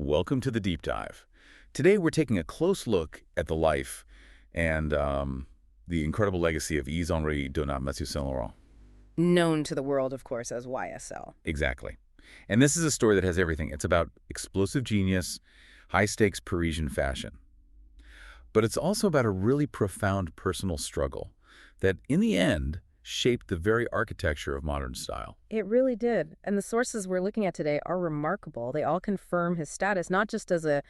Welcome to the Deep Dive. Today we're taking a close look at the life and the incredible legacy of Yves Saint Laurent. Known to the world, of course, as YSL. Exactly. And this is a story that has everything. It's about explosive genius, high-stakes Parisian fashion. But it's also about a really profound personal struggle that, in the end, shaped the very architecture of modern style. It really did. And the sources we're looking at today are remarkable. They all confirm his status, not just as a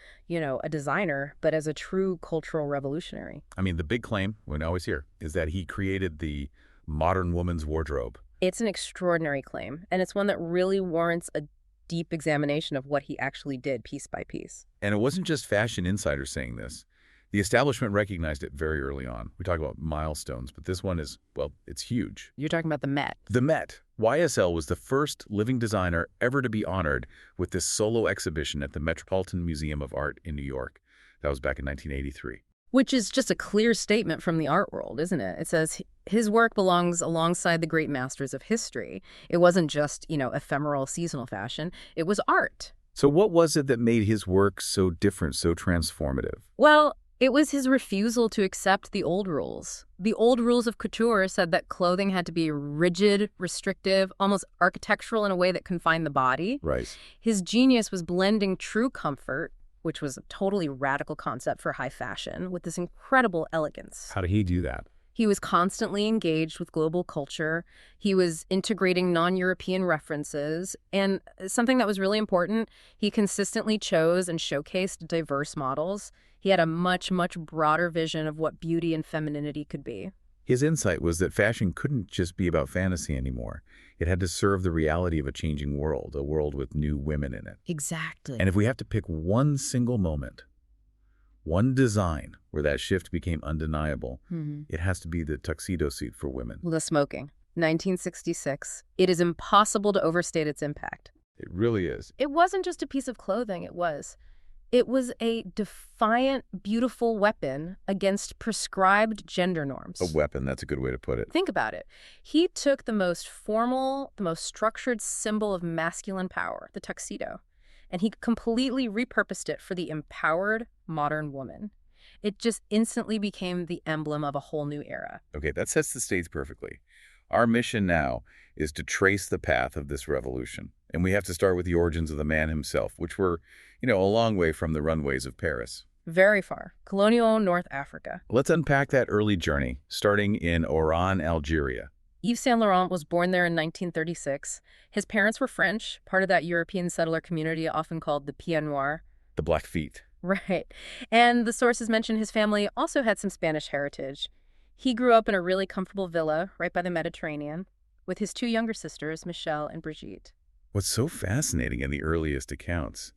designer, but as a true cultural revolutionary. I mean, the big claim, we always hear, is that he created the modern woman's wardrobe. It's an extraordinary claim, and it's one that really warrants a deep examination of what he actually did piece by piece. And it wasn't just fashion insiders saying this. The establishment recognized it very early on. We talk about milestones, but this one is, well, it's huge. You're talking about the Met. The Met. YSL was the first living designer ever to be honored with this solo exhibition at the Metropolitan Museum of Art in New York. That was back in 1983. Which is just a clear statement from the art world, isn't it? It says his work belongs alongside the great masters of history. It wasn't just, ephemeral seasonal fashion. It was art. So what was it that made his work so different, so transformative? Well, it was his refusal to accept the old rules. The old rules of couture said that clothing had to be rigid, restrictive, almost architectural in a way that confined the body. Right. His genius was blending true comfort, which was a totally radical concept for high fashion, with this incredible elegance. How did he do that? He was constantly engaged with global culture. He was integrating non-European references. And something that was really important, he consistently chose and showcased diverse models. He had a much, much broader vision of what beauty and femininity could be. His insight was that fashion couldn't just be about fantasy anymore. It had to serve the reality of a changing world, a world with new women in it. Exactly. And if we have to pick one single moment, one design where that shift became undeniable, it has to be the tuxedo suit for women. The smoking. 1966. It is impossible to overstate its impact. It really is. It wasn't just a piece of clothing, it was a defiant, beautiful weapon against prescribed gender norms. A weapon, that's a good way to put it. Think about it. He took the most formal, the most structured symbol of masculine power, the tuxedo, and he completely repurposed it for the empowered modern woman. It just instantly became the emblem of a whole new era. Okay, that sets the stage perfectly. Our mission now is to trace the path of this revolution. And we have to start with the origins of the man himself, which were, a long way from the runways of Paris. Very far. Colonial North Africa. Let's unpack that early journey, starting in Oran, Algeria. Yves Saint Laurent was born there in 1936. His parents were French, part of that European settler community often called the Pieds Noirs. The Blackfeet. Right. And the sources mention his family also had some Spanish heritage. He grew up in a really comfortable villa right by the Mediterranean with his two younger sisters, Michelle and Brigitte. What's so fascinating in the earliest accounts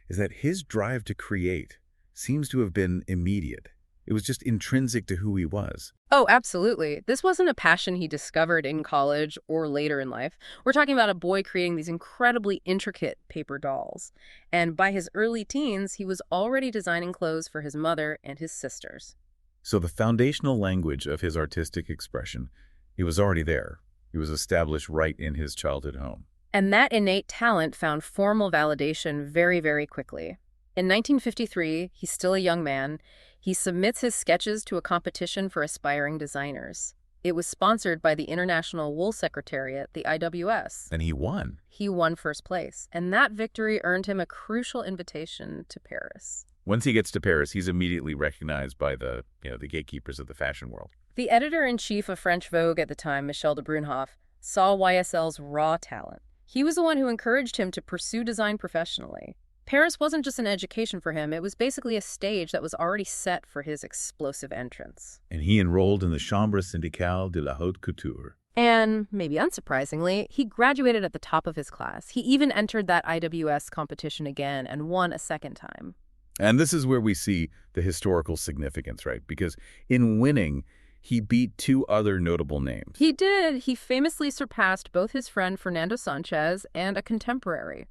is that his drive to create seems to have been immediate. It was just intrinsic to who he was. Oh, absolutely. This wasn't a passion he discovered in college or later in life. We're talking about a boy creating these incredibly intricate paper dolls. And by his early teens, he was already designing clothes for his mother and his sisters. So the foundational language of his artistic expression, it was already there. It was established right in his childhood home. And that innate talent found formal validation very, very quickly. In 1953, he's still a young man. He submits his sketches to a competition for aspiring designers. It was sponsored by the International Wool Secretariat, the IWS. And he won. He won first place. And that victory earned him a crucial invitation to Paris. Once he gets to Paris, he's immediately recognized by the gatekeepers of the fashion world. The editor-in-chief of French Vogue at the time, Michel de Brunhoff, saw YSL's raw talent. He was the one who encouraged him to pursue design professionally. Paris wasn't just an education for him, it was basically a stage that was already set for his explosive entrance. And he enrolled in the Chambre syndicale de la haute couture. And, maybe unsurprisingly, he graduated at the top of his class. He even entered that IWS competition again and won a second time. And this is where we see the historical significance, right? Because in winning, he beat two other notable names. He did. He famously surpassed both his friend Fernando Sanchez and a contemporary,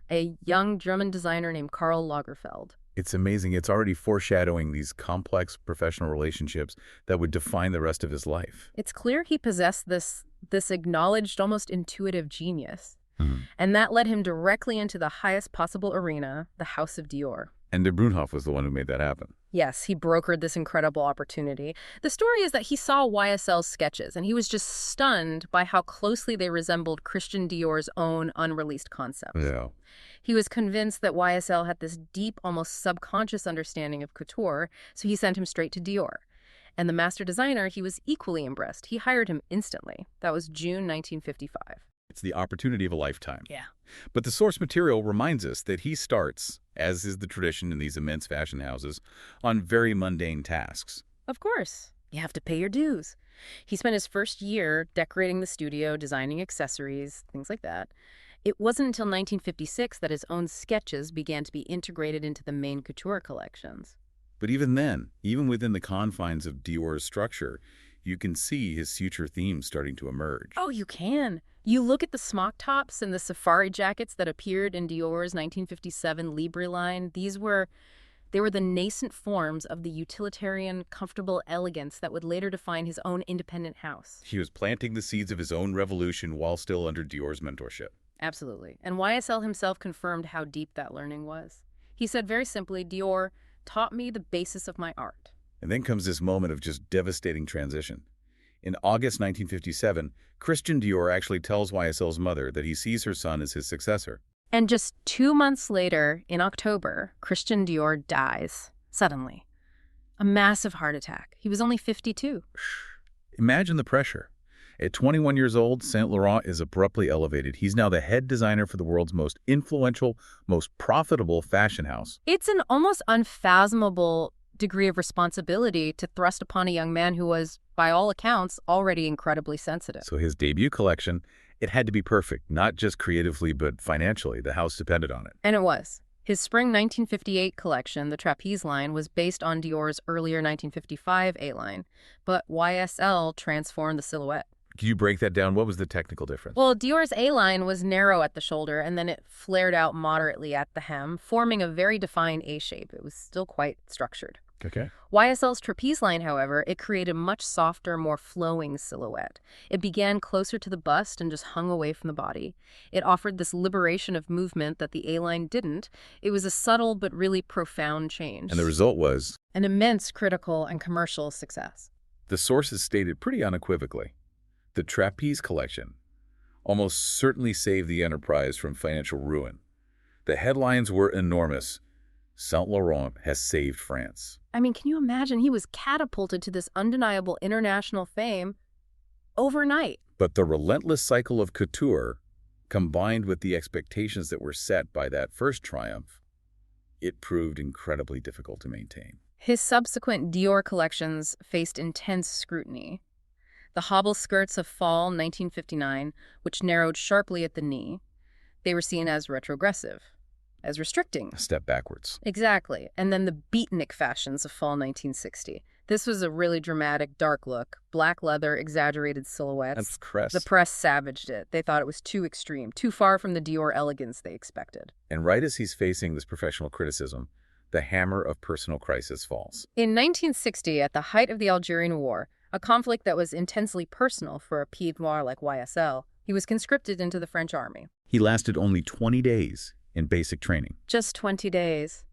a young German designer named Karl Lagerfeld. It's amazing. It's already foreshadowing these complex professional relationships that would define the rest of his life. It's clear he possessed this acknowledged, almost intuitive genius. Mhm. And that led him directly into the highest possible arena, the House of Dior. And de Bruynhoff was the one who made that happen. Yes, he brokered this incredible opportunity. The story is that he saw YSL's sketches, and he was just stunned by how closely they resembled Christian Dior's own unreleased concepts. Yeah. He was convinced that YSL had this deep, almost subconscious understanding of couture, so he sent him straight to Dior. And the master designer, he was equally impressed. He hired him instantly. That was June 1955. It's the opportunity of a lifetime. Yeah. But the source material reminds us that he starts, as is the tradition in these immense fashion houses, on very mundane tasks. Of course. You have to pay your dues. He spent his first year decorating the studio, designing accessories, things like that. It wasn't until 1956 that his own sketches began to be integrated into the main couture collections. But even then, even within the confines of Dior's structure, you can see his future themes starting to emerge. Oh, you can. You look at the smock tops and the safari jackets that appeared in Dior's 1957 Libre line. They were the nascent forms of the utilitarian, comfortable elegance that would later define his own independent house. He was planting the seeds of his own revolution while still under Dior's mentorship. Absolutely. And YSL himself confirmed how deep that learning was. He said very simply, Dior taught me the basis of my art. And then comes this moment of just devastating transition. In August 1957, Christian Dior actually tells YSL's mother that he sees her son as his successor. And just 2 months later, in October, Christian Dior dies, suddenly. A massive heart attack. He was only 52. Imagine the pressure. At 21 years old, Saint Laurent is abruptly elevated. He's now the head designer for the world's most influential, most profitable fashion house. It's an almost unfathomable degree of responsibility to thrust upon a young man who was, by all accounts, already incredibly sensitive. So his debut collection, it had to be perfect, not just creatively, but financially. The house depended on it. And it was. His spring 1958 collection, the Trapeze line, was based on Dior's earlier 1955 A-line, but YSL transformed the silhouette. Could you break that down? What was the technical difference? Well, Dior's A-line was narrow at the shoulder, and then it flared out moderately at the hem, forming a very defined A-shape. It was still quite structured. Okay. YSL's trapeze line, however, it created a much softer, more flowing silhouette. It began closer to the bust and just hung away from the body. It offered this liberation of movement that the A-line didn't. It was a subtle but really profound change. And the result was? An immense critical and commercial success. The sources stated pretty unequivocally. The trapeze collection almost certainly saved the enterprise from financial ruin. The headlines were enormous. Saint Laurent has saved France. I mean, can you imagine? He was catapulted to this undeniable international fame overnight. But the relentless cycle of couture, combined with the expectations that were set by that first triumph, it proved incredibly difficult to maintain. His subsequent Dior collections faced intense scrutiny. The hobble skirts of fall 1959, which narrowed sharply at the knee, they were seen as retrogressive, as restricting. A step backwards. Exactly. And then the beatnik fashions of fall 1960. This was a really dramatic, dark look, black leather, exaggerated silhouettes. And crest. The press savaged it. They thought it was too extreme, too far from the Dior elegance they expected. And right as he's facing this professional criticism, the hammer of personal crisis falls. In 1960, at the height of the Algerian War, a conflict that was intensely personal for a pied noir like YSL, he was conscripted into the French army. He lasted only 20 days in basic training. Just 20 days.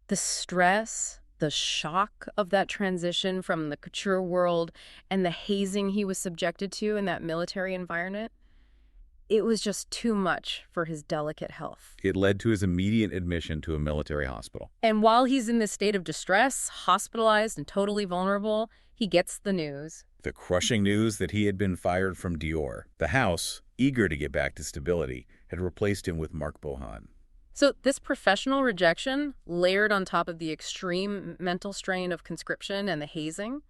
The stress, the shock of that transition from the couture world and the hazing he was subjected to in that military environment, it was just too much for his delicate health. It led to his immediate admission to a military hospital. And while he's in this state of distress, hospitalized and totally vulnerable, he gets the news. The crushing news that he had been fired from Dior. The house, eager to get back to stability, had replaced him with Marc Bohan. So this professional rejection, layered on top of the extreme mental strain of conscription and the hazing,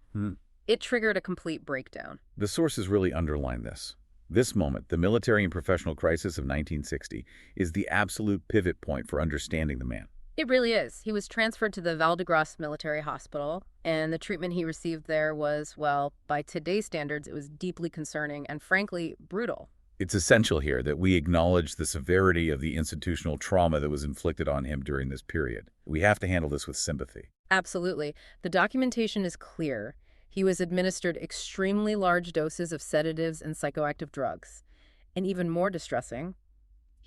it triggered a complete breakdown. The sources really underline this. This moment, the military and professional crisis of 1960, is the absolute pivot point for understanding the man. It really is. He was transferred to the Val-de-Grâce military hospital, and the treatment he received there was, well, by today's standards, it was deeply concerning and, frankly, brutal. It's essential here that we acknowledge the severity of the institutional trauma that was inflicted on him during this period. We have to handle this with sympathy. Absolutely. The documentation is clear. He was administered extremely large doses of sedatives and psychoactive drugs. And even more distressing,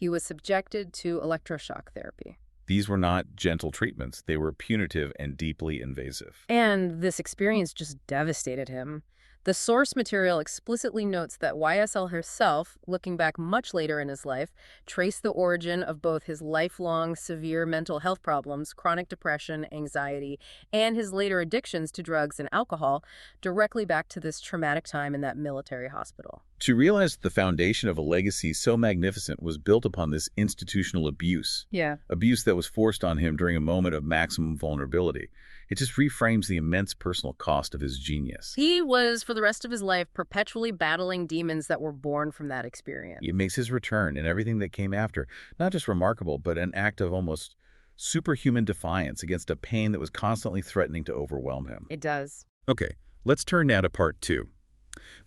He was subjected to electroshock therapy. These were not gentle treatments. They were punitive and deeply invasive. And this experience just devastated him. The source material explicitly notes that YSL herself, looking back much later in his life, traced the origin of both his lifelong severe mental health problems, chronic depression, anxiety, and his later addictions to drugs and alcohol directly back to this traumatic time in that military hospital. To realize that the foundation of a legacy so magnificent was built upon this institutional abuse, Yeah. abuse that was forced on him during a moment of maximum vulnerability, it just reframes the immense personal cost of his genius. He was, for the rest of his life, perpetually battling demons that were born from that experience. It makes his return and everything that came after not just remarkable, but an act of almost superhuman defiance against a pain that was constantly threatening to overwhelm him. It does. Okay, let's turn now to part 2.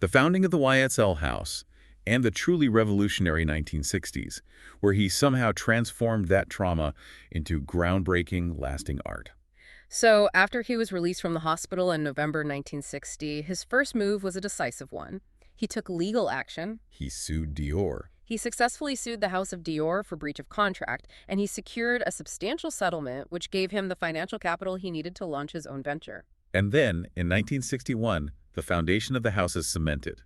The founding of the YSL House and the truly revolutionary 1960s, where he somehow transformed that trauma into groundbreaking, lasting art. So, after he was released from the hospital in November 1960, his first move was a decisive one. He took legal action. He sued Dior. He successfully sued the House of Dior for breach of contract, and he secured a substantial settlement which gave him the financial capital he needed to launch his own venture. And then, in 1961, the foundation of the house is cemented.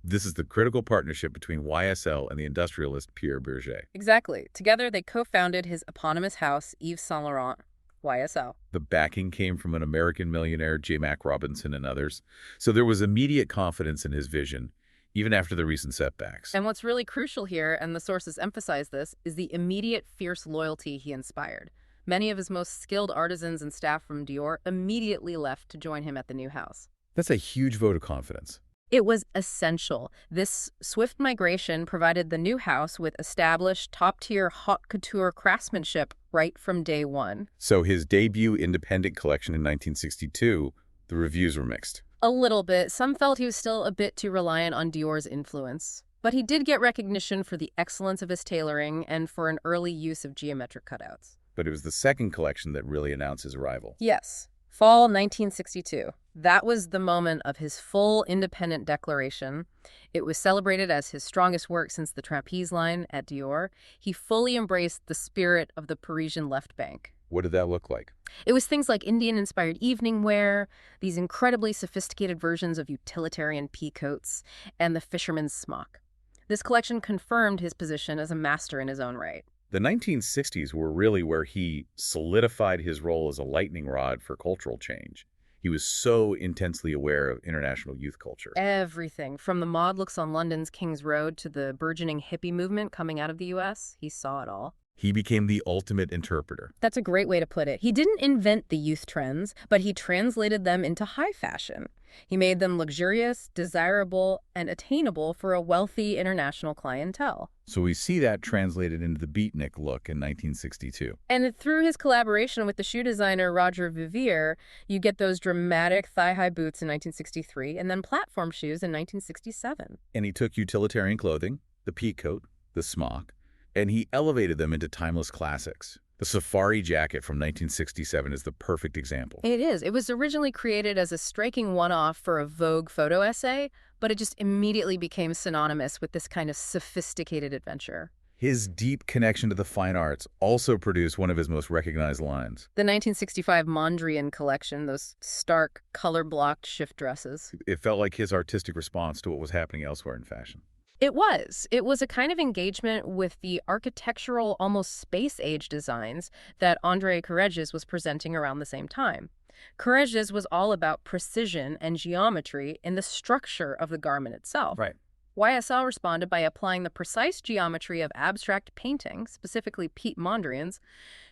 This is the critical partnership between YSL and the industrialist Pierre Bergé. Exactly. Together, they co-founded his eponymous house, Yves Saint Laurent, YSL. The backing came from an American millionaire, J. Mac Robinson, and others, so there was immediate confidence in his vision, even after the recent setbacks. And what's really crucial here, and the sources emphasize this, is the immediate fierce loyalty he inspired. Many of his most skilled artisans and staff from Dior immediately left to join him at the new house. That's a huge vote of confidence. It was essential. This swift migration provided the new house with established top-tier haute couture craftsmanship right from day one. So his debut independent collection in 1962, the reviews were mixed. A little bit. Some felt he was still a bit too reliant on Dior's influence. But he did get recognition for the excellence of his tailoring and for an early use of geometric cutouts. But it was the second collection that really announced his arrival. Yes. Fall 1962. That was the moment of his full independent declaration. It was celebrated as his strongest work since the trapeze line at Dior. He fully embraced the spirit of the Parisian left bank. What did that look like? It was things like Indian-inspired evening wear, these incredibly sophisticated versions of utilitarian pea coats, and the fisherman's smock. This collection confirmed his position as a master in his own right. The 1960s were really where he solidified his role as a lightning rod for cultural change. He was so intensely aware of international youth culture. Everything, from the mod looks on London's King's Road to the burgeoning hippie movement coming out of the U.S., he saw it all. He became the ultimate interpreter. That's a great way to put it. He didn't invent the youth trends, but he translated them into high fashion. He made them luxurious, desirable, and attainable for a wealthy international clientele. So we see that translated into the beatnik look in 1962. And through his collaboration with the shoe designer Roger Vivier, you get those dramatic thigh-high boots in 1963 and then platform shoes in 1967. And he took utilitarian clothing, the pea coat, the smock, and he elevated them into timeless classics. The safari jacket from 1967 is the perfect example. It is. It was originally created as a striking one-off for a Vogue photo essay, but it just immediately became synonymous with this kind of sophisticated adventure. His deep connection to the fine arts also produced one of his most recognized lines. The 1965 Mondrian collection, those stark, color-blocked shift dresses. It felt like his artistic response to what was happening elsewhere in fashion. It was. It was a kind of engagement with the architectural, almost space-age designs that André Courreges was presenting around the same time. Courreges was all about precision and geometry in the structure of the garment itself. Right. YSL responded by applying the precise geometry of abstract painting, specifically Piet Mondrian's,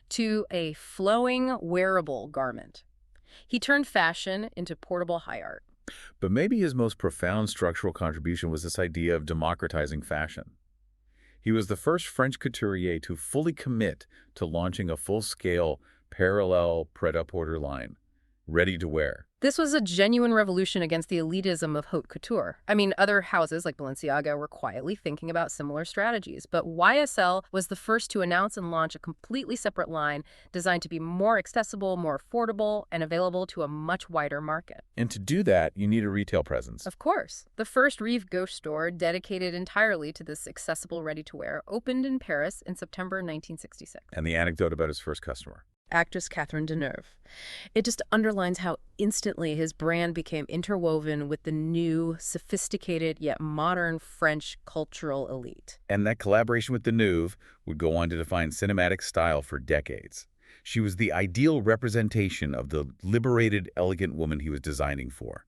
to a flowing, wearable garment. He turned fashion into portable high art. But maybe his most profound structural contribution was this idea of democratizing fashion. He was the first French couturier to fully commit to launching a full-scale, parallel pret-à-porter line. ready to wear. This was a genuine revolution against the elitism of haute couture. I mean, other houses like Balenciaga were quietly thinking about similar strategies, but YSL was the first to announce and launch a completely separate line designed to be more accessible, more affordable, and available to a much wider market. And to do that, you need a retail presence. Of course. The first Rive Gauche store, dedicated entirely to this accessible ready-to-wear, opened in Paris in September 1966. And the anecdote about his first customer. Actress Catherine Deneuve. It just underlines how instantly his brand became interwoven with the new, sophisticated yet modern French cultural elite. And that collaboration with Deneuve would go on to define cinematic style for decades. She was the ideal representation of the liberated, elegant woman he was designing for.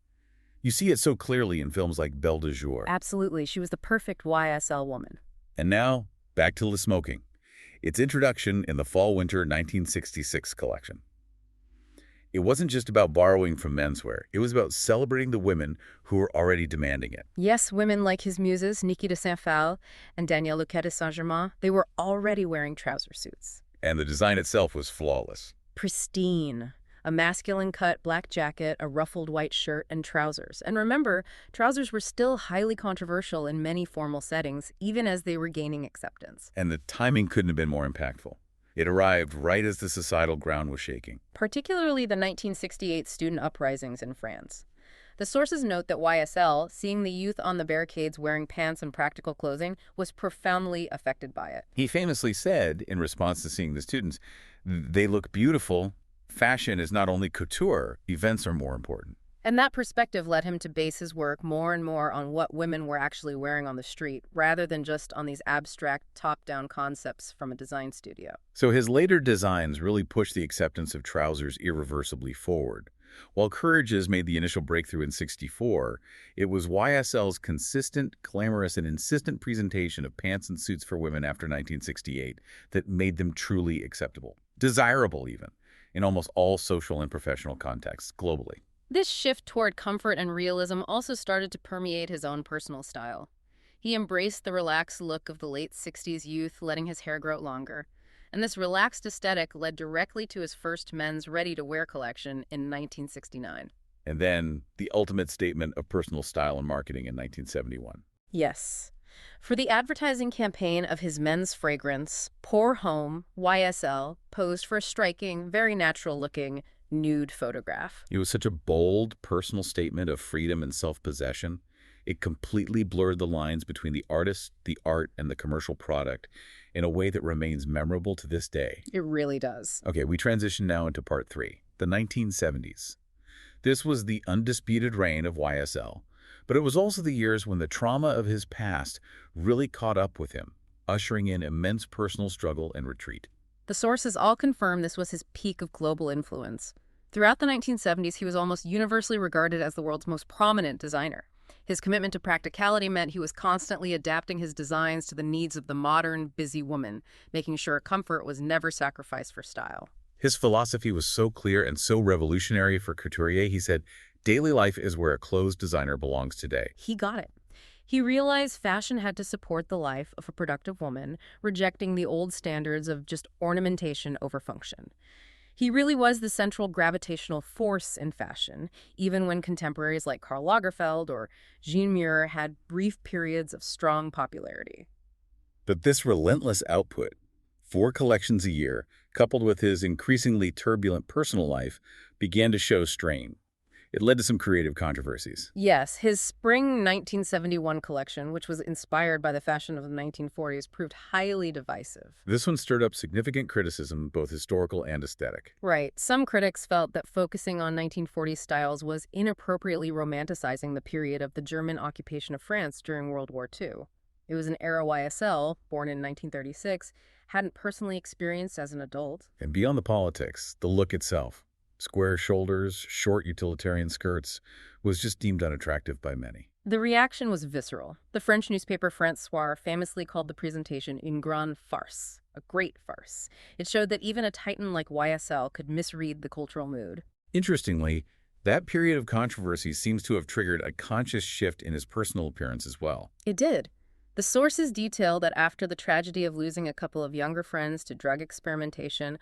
You see it so clearly in films like Belle de Jour. Absolutely. She was the perfect YSL woman. And now, back to Le Smoking. Its introduction in the Fall-Winter 1966 collection. It wasn't just about borrowing from menswear. It was about celebrating the women who were already demanding it. Yes, women like his muses, Niki de Saint-Phal and Danielle Lequet de Saint-Germain, they were already wearing trouser suits. And the design itself was flawless. Pristine. A masculine cut black jacket, a ruffled white shirt, and trousers. And remember, trousers were still highly controversial in many formal settings, even as they were gaining acceptance. And the timing couldn't have been more impactful. It arrived right as the societal ground was shaking. Particularly the 1968 student uprisings in France. The sources note that YSL, seeing the youth on the barricades wearing pants and practical clothing, was profoundly affected by it. He famously said, in response to seeing the students, "They look beautiful. Fashion is not only couture, events are more important." And that perspective led him to base his work more and more on what women were actually wearing on the street, rather than just on these abstract, top-down concepts from a design studio. So his later designs really pushed the acceptance of trousers irreversibly forward. While Courage's made the initial breakthrough in '64, it was YSL's consistent, glamorous, and insistent presentation of pants and suits for women after 1968 that made them truly acceptable, desirable even, in almost all social and professional contexts globally. This shift toward comfort and realism also started to permeate his own personal style. He embraced the relaxed look of the late 60s youth, letting his hair grow longer. And this relaxed aesthetic led directly to his first men's ready-to-wear collection in 1969. And then the ultimate statement of personal style and marketing in 1971. Yes. For the advertising campaign of his men's fragrance, Pour Homme, YSL posed for a striking, very natural-looking nude photograph. It was such a bold, personal statement of freedom and self-possession. It completely blurred the lines between the artist, the art, and the commercial product in a way that remains memorable to this day. It really does. Okay, we transition now into part 3, the 1970s. This was the undisputed reign of YSL, but it was also the years when the trauma of his past really caught up with him, ushering in immense personal struggle and retreat. The sources all confirm this was his peak of global influence. Throughout the 1970s, he was almost universally regarded as the world's most prominent designer. His commitment to practicality meant he was constantly adapting his designs to the needs of the modern, busy woman, making sure comfort was never sacrificed for style. His philosophy was so clear and so revolutionary for couturier, he said, "Daily life is where a clothes designer belongs today." He got it. He realized fashion had to support the life of a productive woman, rejecting the old standards of just ornamentation over function. He really was the central gravitational force in fashion, even when contemporaries like Karl Lagerfeld or Jean Muir had brief periods of strong popularity. But this relentless output, 4 collections a year, coupled with his increasingly turbulent personal life, began to show strain. It led to some creative controversies. Yes, his spring 1971 collection, which was inspired by the fashion of the 1940s, proved highly divisive. This one stirred up significant criticism, both historical and aesthetic. Right. Some critics felt that focusing on 1940s styles was inappropriately romanticizing the period of the German occupation of France during World War II. It was an era YSL, born in 1936, hadn't personally experienced as an adult. And beyond the politics, the look itself, square shoulders, short utilitarian skirts, was just deemed unattractive by many. The reaction was visceral. The French newspaper François famously called the presentation une grande farce, a great farce. It showed that even a titan like YSL could misread the cultural mood. Interestingly, that period of controversy seems to have triggered a conscious shift in his personal appearance as well. It did. The sources detail that after the tragedy of losing a couple of younger friends to drug experimentation,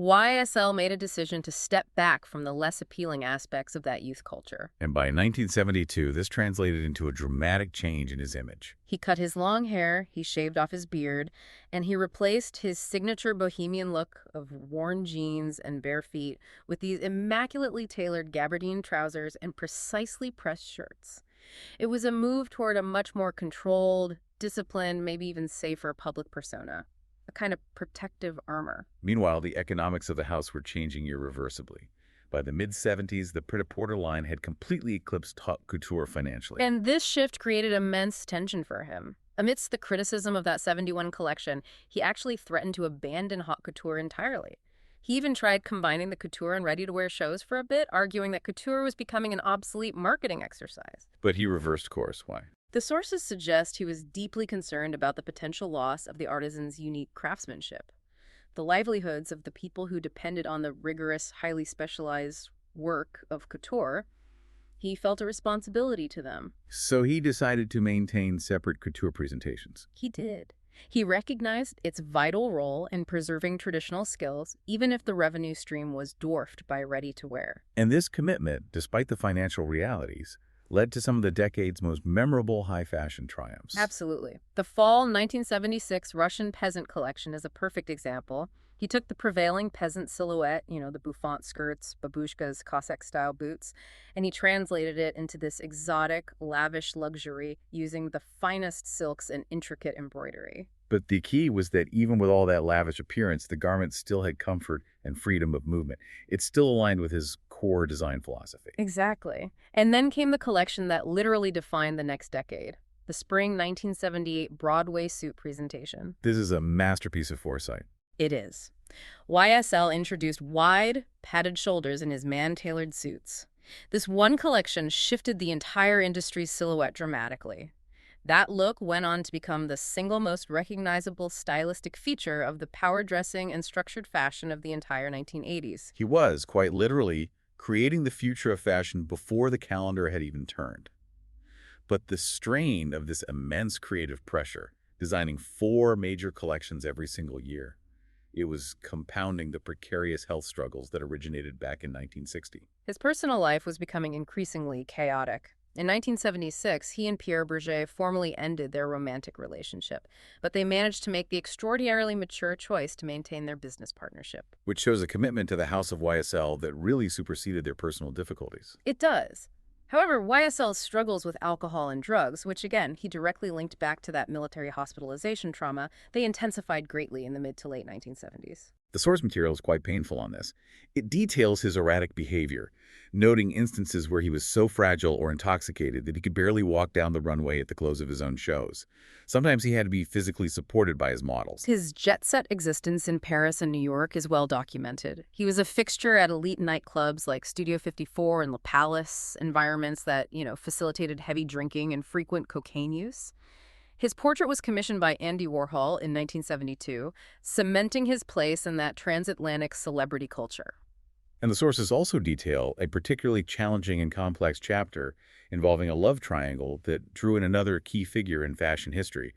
YSL made a decision to step back from the less appealing aspects of that youth culture. And by 1972, this translated into a dramatic change in his image. He cut his long hair, he shaved off his beard, and he replaced his signature bohemian look of worn jeans and bare feet with these immaculately tailored gabardine trousers and precisely pressed shirts. It was a move toward a much more controlled, disciplined, maybe even safer public persona, a kind of protective armor. Meanwhile, the economics of the house were changing irreversibly. By the mid-70s, the Pret-a-Porter line had completely eclipsed haute couture financially. And this shift created immense tension for him. Amidst the criticism of that 71 collection, he actually threatened to abandon haute couture entirely. He even tried combining the couture and ready-to-wear shows for a bit, arguing that couture was becoming an obsolete marketing exercise. But he reversed course. Why? The sources suggest he was deeply concerned about the potential loss of the artisan's unique craftsmanship, the livelihoods of the people who depended on the rigorous, highly specialized work of couture. He felt a responsibility to them. So he decided to maintain separate couture presentations. He did. He recognized its vital role in preserving traditional skills, even if the revenue stream was dwarfed by ready-to-wear. And this commitment, despite the financial realities, led to some of the decade's most memorable high-fashion triumphs. Absolutely. The fall 1976 Russian peasant collection is a perfect example. He took the prevailing peasant silhouette, the bouffant skirts, babushkas, Cossack-style boots, and he translated it into this exotic, lavish luxury using the finest silks and intricate embroidery. But the key was that even with all that lavish appearance, the garment still had comfort and freedom of movement. It still aligned with his core design philosophy. Exactly. And then came the collection that literally defined the next decade, the spring 1978 Broadway suit presentation. This is a masterpiece of foresight. It is. YSL introduced wide, padded shoulders in his man-tailored suits. This one collection shifted the entire industry's silhouette dramatically. That look went on to become the single most recognizable stylistic feature of the power dressing and structured fashion of the entire 1980s. He was, quite literally, creating the future of fashion before the calendar had even turned. But the strain of this immense creative pressure, designing 4 major collections every single year, it was compounding the precarious health struggles that originated back in 1960. His personal life was becoming increasingly chaotic. In 1976, he and Pierre Bergé formally ended their romantic relationship, but they managed to make the extraordinarily mature choice to maintain their business partnership. Which shows a commitment to the House of YSL that really superseded their personal difficulties. It does. However, YSL struggles with alcohol and drugs, which again, he directly linked back to that military hospitalization trauma. They intensified greatly in the mid to late 1970s. The source material is quite painful on this. It details his erratic behavior, noting instances where he was so fragile or intoxicated that he could barely walk down the runway at the close of his own shows. Sometimes he had to be physically supported by his models. His jet-set existence in Paris and New York is well documented. He was a fixture at elite nightclubs like Studio 54 and Le Palace, environments that, facilitated heavy drinking and frequent cocaine use. His portrait was commissioned by Andy Warhol in 1972, cementing his place in that transatlantic celebrity culture. And the sources also detail a particularly challenging and complex chapter involving a love triangle that drew in another key figure in fashion history,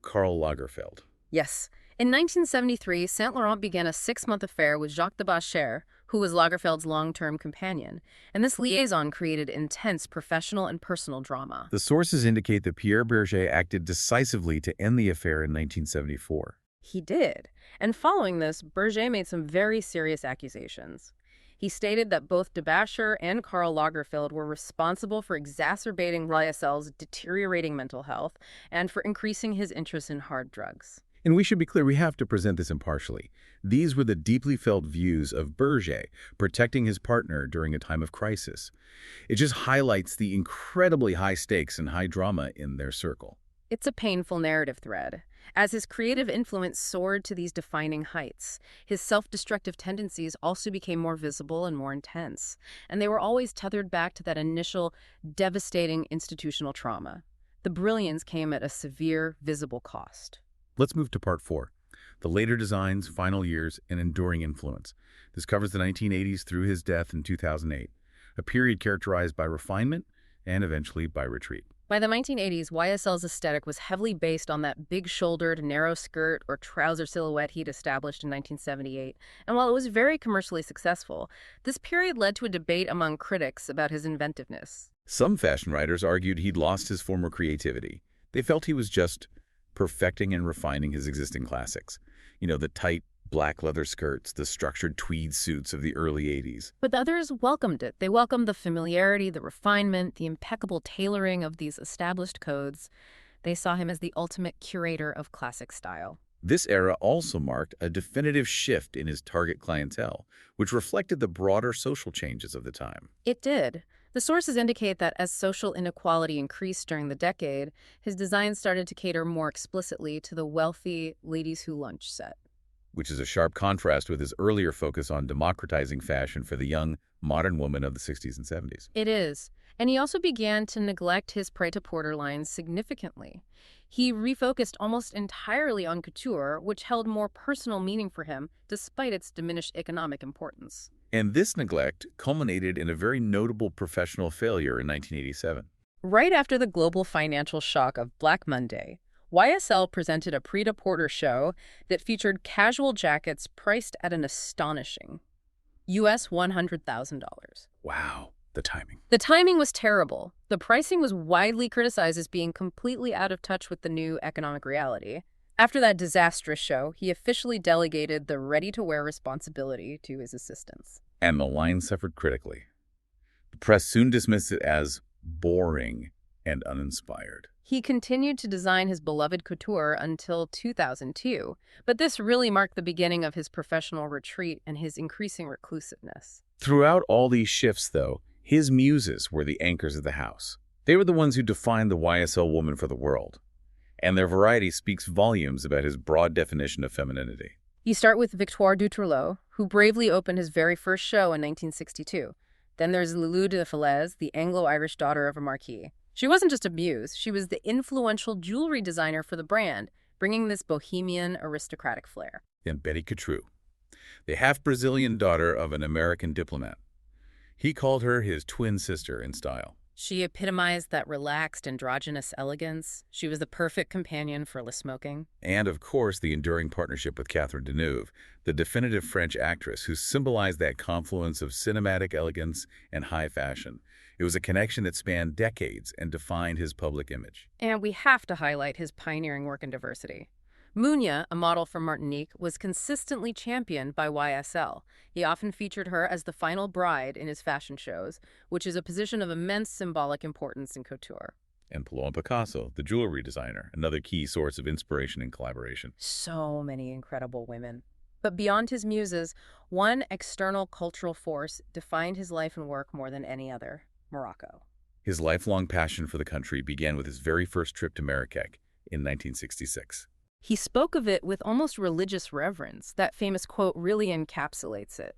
Karl Lagerfeld. Yes. In 1973, Saint Laurent began a 6-month affair with Jacques de Bacher, who was Lagerfeld's long-term companion, and this liaison created intense professional and personal drama. The sources indicate that Pierre Bergé acted decisively to end the affair in 1974. He did. And following this, Bergé made some very serious accusations. He stated that both de Bacher and Karl Lagerfeld were responsible for exacerbating YSL's deteriorating mental health and for increasing his interest in hard drugs. And we should be clear, we have to present this impartially. These were the deeply felt views of Bergé, protecting his partner during a time of crisis. It just highlights the incredibly high stakes and high drama in their circle. It's a painful narrative thread. As his creative influence soared to these defining heights, his self-destructive tendencies also became more visible and more intense, and they were always tethered back to that initial, devastating institutional trauma. The brilliance came at a severe, visible cost. Let's move to part 4, the later designs, final years, and enduring influence. This covers the 1980s through his death in 2008, a period characterized by refinement and eventually by retreat. By the 1980s, YSL's aesthetic was heavily based on that big-shouldered, narrow skirt or trouser silhouette he'd established in 1978. And while it was very commercially successful, this period led to a debate among critics about his inventiveness. Some fashion writers argued he'd lost his former creativity. They felt he was just perfecting and refining his existing classics. The tight black leather skirts, the structured tweed suits of the early 80s. But the others welcomed it. They welcomed the familiarity, the refinement, the impeccable tailoring of these established codes. They saw him as the ultimate curator of classic style. This era also marked a definitive shift in his target clientele, which reflected the broader social changes of the time. It did. The sources indicate that as social inequality increased during the decade, his designs started to cater more explicitly to the wealthy ladies who lunch set. Which is a sharp contrast with his earlier focus on democratizing fashion for the young, modern woman of the 60s and 70s. It is. And he also began to neglect his prêt-à-porter lines significantly. He refocused almost entirely on couture, which held more personal meaning for him, despite its diminished economic importance. And this neglect culminated in a very notable professional failure in 1987. Right after the global financial shock of Black Monday, YSL presented a prêt-à-porter show that featured casual jackets priced at an astonishing US $100,000. Wow, the timing. The timing was terrible. The pricing was widely criticized as being completely out of touch with the new economic reality. After that disastrous show, he officially delegated the ready-to-wear responsibility to his assistants. And the line suffered critically. The press soon dismissed it as boring and uninspired. He continued to design his beloved couture until 2002, but this really marked the beginning of his professional retreat and his increasing reclusiveness. Throughout all these shifts, though, his muses were the anchors of the house. They were the ones who defined the YSL woman for the world. And their variety speaks volumes about his broad definition of femininity. You start with Victoire Dutroux, who bravely opened his very first show in 1962. Then there's Lulu de Falaise, the Anglo-Irish daughter of a marquis. She wasn't just a muse, she was the influential jewelry designer for the brand, bringing this bohemian, aristocratic flair. Then Betty Couture, the half-Brazilian daughter of an American diplomat. He called her his twin sister in style. She epitomized that relaxed, androgynous elegance. She was the perfect companion for Le Smoking. And, of course, the enduring partnership with Catherine Deneuve, the definitive French actress who symbolized that confluence of cinematic elegance and high fashion. It was a connection that spanned decades and defined his public image. And we have to highlight his pioneering work in diversity. Munya, a model from Martinique, was consistently championed by YSL. He often featured her as the final bride in his fashion shows, which is a position of immense symbolic importance in couture. And Paloma Picasso, the jewelry designer, another key source of inspiration and collaboration. So many incredible women. But beyond his muses, one external cultural force defined his life and work more than any other: Morocco. His lifelong passion for the country began with his very first trip to Marrakech in 1966. He spoke of it with almost religious reverence. That famous quote really encapsulates it.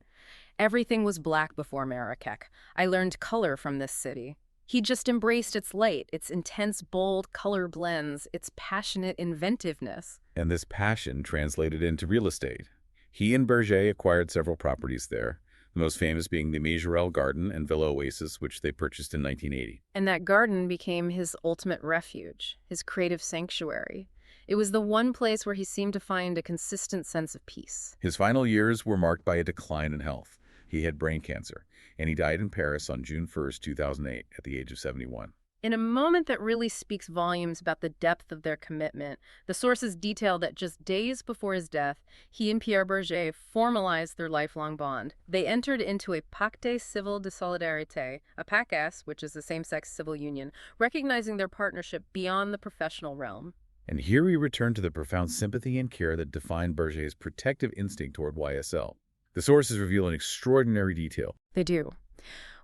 Everything was black before Marrakech. I learned color from this city. He just embraced its light, its intense, bold color blends, its passionate inventiveness. And this passion translated into real estate. He and Bergé acquired several properties there, the most famous being the Majorelle Garden and Villa Oasis, which they purchased in 1980. And that garden became his ultimate refuge, his creative sanctuary. It was the one place where he seemed to find a consistent sense of peace. His final years were marked by a decline in health. He had brain cancer, and he died in Paris on June 1st, 2008, at the age of 71. In a moment that really speaks volumes about the depth of their commitment, the sources detail that just days before his death, he and Pierre Bergé formalized their lifelong bond. They entered into a pacte civil de solidarité, a PACS, which is the same-sex civil union, recognizing their partnership beyond the professional realm. And here we return to the profound sympathy and care that defined Bergé's protective instinct toward YSL. The sources reveal an extraordinary detail. They do.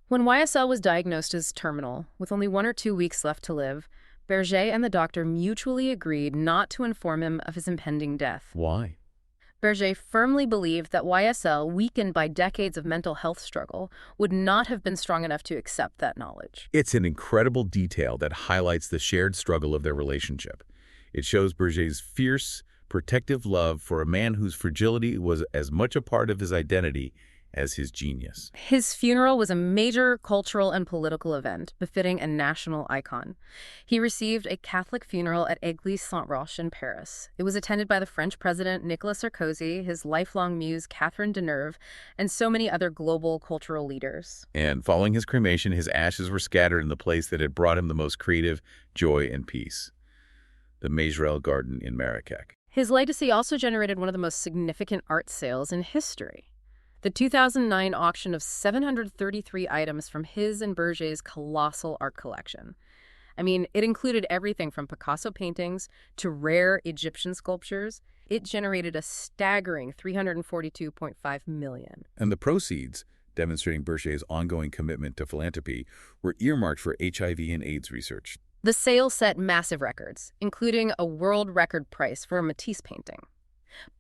When YSL was diagnosed as terminal, with only 1 or 2 weeks left to live, Bergé and the doctor mutually agreed not to inform him of his impending death. Why? Bergé firmly believed that YSL, weakened by decades of mental health struggle, would not have been strong enough to accept that knowledge. It's an incredible detail that highlights the shared struggle of their relationship. It shows Bergé's fierce, protective love for a man whose fragility was as much a part of his identity as his genius. His funeral was a major cultural and political event, befitting a national icon. He received a Catholic funeral at Église Saint-Roch in Paris. It was attended by the French president Nicolas Sarkozy, his lifelong muse Catherine Deneuve, and so many other global cultural leaders. And following his cremation, his ashes were scattered in the place that had brought him the most creative joy and peace, the Majorelle Garden in Marrakech. His legacy also generated one of the most significant art sales in history. The 2009 auction of 733 items from his and Bergé's colossal art collection. I mean, it included everything from Picasso paintings to rare Egyptian sculptures. It generated a staggering $342.5 million. And the proceeds, demonstrating Bergé's ongoing commitment to philanthropy, were earmarked for HIV and AIDS research. The sale set massive records, including a world record price for a Matisse painting.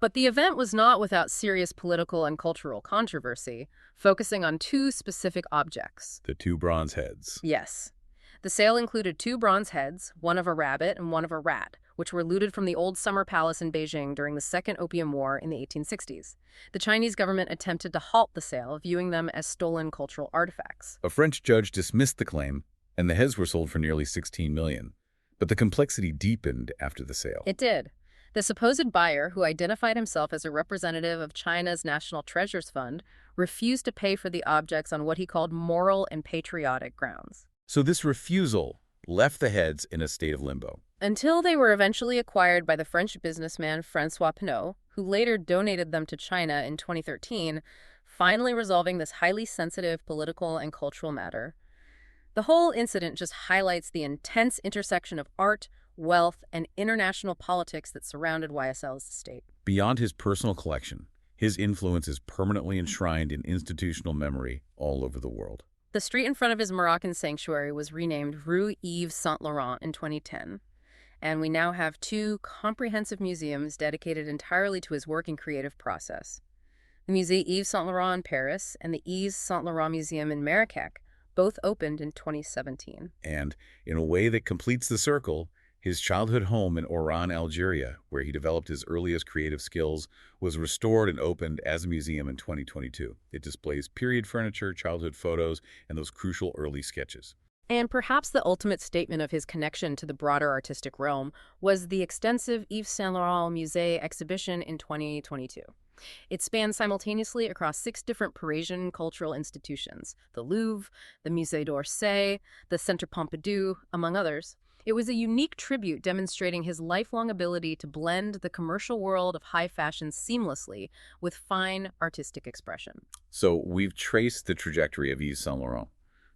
But the event was not without serious political and cultural controversy, focusing on two specific objects. The two bronze heads. Yes. The sale included two bronze heads, one of a rabbit and one of a rat, which were looted from the old summer palace in Beijing during the Second Opium War in the 1860s. The Chinese government attempted to halt the sale, viewing them as stolen cultural artifacts. A French judge dismissed the claim, and the heads were sold for nearly $16 million. But the complexity deepened after the sale. It did. The supposed buyer, who identified himself as a representative of China's National Treasures Fund, refused to pay for the objects on what he called moral and patriotic grounds. So this refusal left the heads in a state of limbo. Until they were eventually acquired by the French businessman François Pinault, who later donated them to China in 2013, finally resolving this highly sensitive political and cultural matter. The whole incident just highlights the intense intersection of art, wealth, and international politics that surrounded YSL's estate. Beyond his personal collection, his influence is permanently enshrined in institutional memory all over the world. The street in front of his Moroccan sanctuary was renamed Rue Yves Saint Laurent in 2010, and we now have two comprehensive museums dedicated entirely to his work and creative process. The Musée Yves Saint Laurent in Paris and the Yves Saint Laurent Museum in Marrakech both opened in 2017. And in a way that completes the circle, his childhood home in Oran, Algeria, where he developed his earliest creative skills, was restored and opened as a museum in 2022. It displays period furniture, childhood photos, and those crucial early sketches. And perhaps the ultimate statement of his connection to the broader artistic realm was the extensive Yves Saint Laurent Musée exhibition in 2022. It spans simultaneously across 6 different Parisian cultural institutions: the Louvre, the Musée d'Orsay, the Centre Pompidou, among others. It was a unique tribute demonstrating his lifelong ability to blend the commercial world of high fashion seamlessly with fine artistic expression. So we've traced the trajectory of Yves Saint Laurent,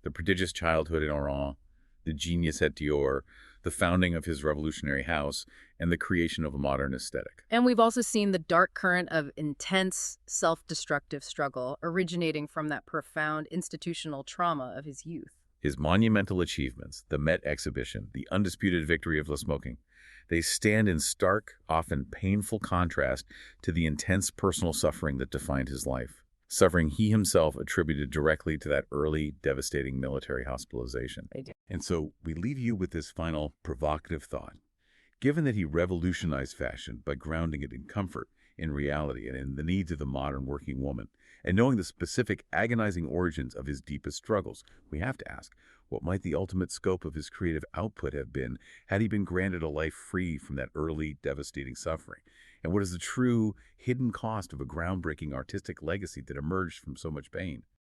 the prodigious childhood in Oran, the genius at Dior, the founding of his revolutionary house, and the creation of a modern aesthetic. And we've also seen the dark current of intense, self-destructive struggle originating from that profound institutional trauma of his youth. His monumental achievements, the Met exhibition, the undisputed victory of Le Smoking, they stand in stark, often painful contrast to the intense personal suffering that defined his life. Suffering he himself attributed directly to that early, devastating military hospitalization. And so we leave you with this final provocative thought. Given that he revolutionized fashion by grounding it in comfort, in reality, and in the needs of the modern working woman, and knowing the specific agonizing origins of his deepest struggles, we have to ask, what might the ultimate scope of his creative output have been had he been granted a life free from that early, devastating suffering? And what is the true, hidden cost of a groundbreaking artistic legacy that emerged from so much pain?